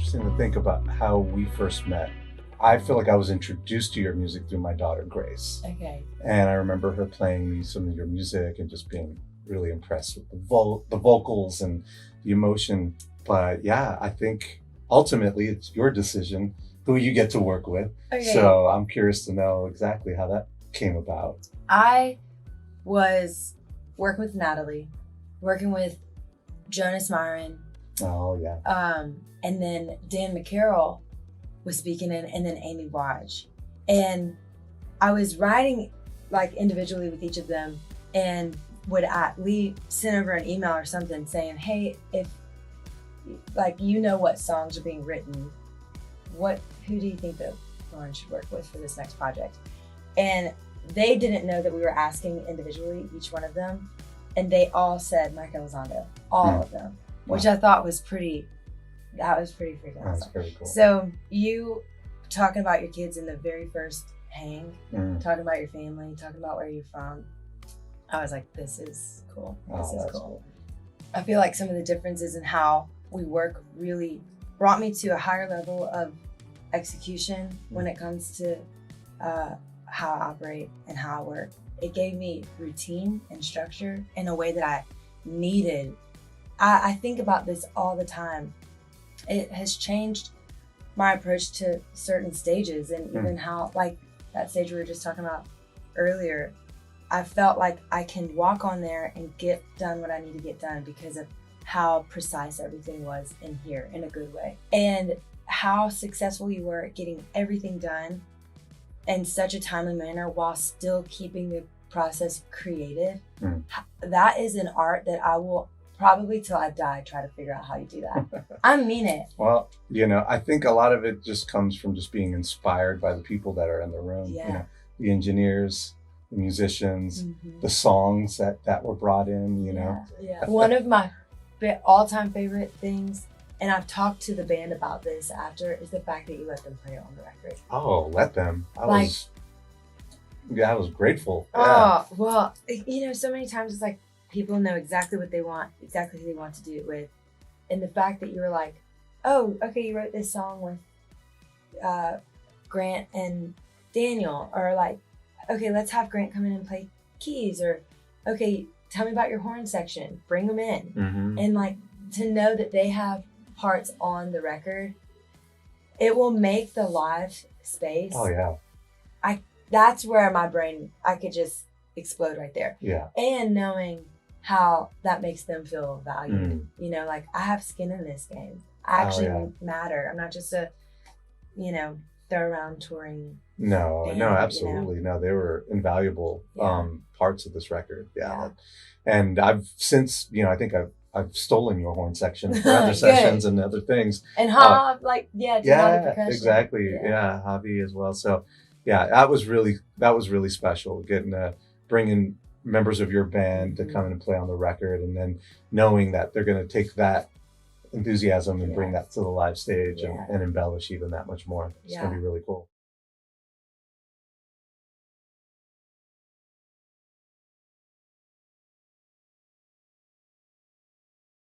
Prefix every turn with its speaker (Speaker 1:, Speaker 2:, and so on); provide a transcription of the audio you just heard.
Speaker 1: interesting to think about how we first met. I feel like I was introduced to your music through my daughter, Grace.
Speaker 2: Okay.
Speaker 1: And I remember her playing me some of your music and just being really impressed with the vocals and the emotion. But yeah, I think ultimately it's your decision who you get to work with.
Speaker 2: Okay.
Speaker 1: So I'm curious to know exactly how that came about.
Speaker 2: I was working with Natalie, working with Jonas Myron,
Speaker 1: Oh yeah.
Speaker 2: and then Dan McCarroll was speaking in, and then Amy Watch. And I was writing like individually with each of them, and would send over an email or something saying, hey, if like what songs are being written, who do you think that Lauren should work with for this next project? And they didn't know that we were asking individually, each one of them, and they all said Mike Elizondo, all of them, which I thought was pretty freaking awesome.
Speaker 1: That's very cool.
Speaker 2: So you talking about your kids in the very first hang, talking about your family, talking about where you're from, I was like, this is cool. This is cool. I feel like some of the differences in how we work really brought me to a higher level of execution when it comes to how I operate and how I work. It gave me routine and structure in a way that I needed. I think about this all the time. It has changed my approach to certain stages, and even how, like that stage we were just talking about earlier, I felt like I can walk on there and get done what I need to get done because of how precise everything was in here in a good way. And how successful you were at getting everything done in such a timely manner while still keeping the process creative. That is an art that I will probably till I die try to figure out how you do that. I mean it.
Speaker 1: Well, I think a lot of it just comes from just being inspired by the people that are in the room.
Speaker 2: Yeah.
Speaker 1: The engineers, the musicians, the songs that were brought in,
Speaker 2: Yeah. One of my all-time favorite things, and I've talked to the band about this after, is the fact that you let them play it on the record.
Speaker 1: Oh, let them. I was grateful.
Speaker 2: Oh, well, so many times it's like people know exactly what they want, exactly who they want to do it with. And the fact that you were like, oh, okay, you wrote this song with Grant and Daniel, or like, okay, let's have Grant come in and play keys, or okay, tell me about your horn section, bring them in. And like, to know that they have parts on the record, it will make the live space.
Speaker 1: Oh yeah.
Speaker 2: That's where my brain, I could just explode right there.
Speaker 1: Yeah.
Speaker 2: And knowing how that makes them feel valued. Like, I have skin in this game. I actually matter. I'm not just a, throw around touring.
Speaker 1: No,
Speaker 2: band,
Speaker 1: absolutely. No, they were invaluable parts of this record. Yeah. And I've since, I think I've stolen your horn section for other sessions and other things.
Speaker 2: And Javi, percussion.
Speaker 1: Exactly. Yeah, Javi as well. So yeah, that was really special, getting to bring in members of your band to come in and play on the record, and then knowing that they're going to take that enthusiasm and bring that to the live stage and embellish even that much more. It's going to be really cool.